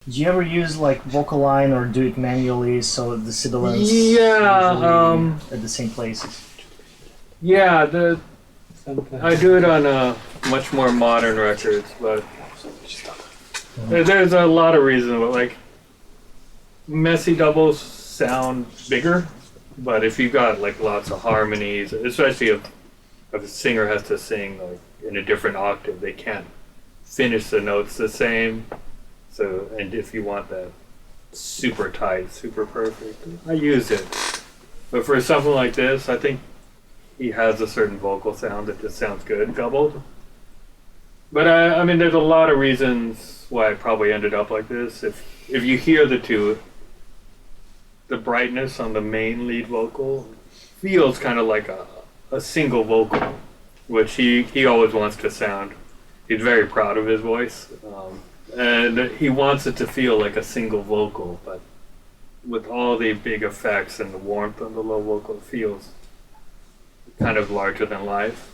Do you ever use like vocal line or do it manually so the sibilants Yeah, at the same places? yeah. I do it on much more modern records, but there's a lot of reasons. Like messy doubles sound bigger, but if you got like lots of harmonies, especially if a singer has to sing like in a different octave, they can't finish the notes the same. So, and if you want that super tight, super perfect, I use it. But for something like this, I think he has a certain vocal sound that just sounds good doubled. But I mean, there's a lot of reasons why I probably ended up like this. If you hear the two, the brightness on the main lead vocal feels kind of like a single vocal, which he always wants to sound. He's very proud of his voice, and he wants it to feel like a single vocal, but with all the big effects and the warmth on the low vocal, it feels kind of larger than life.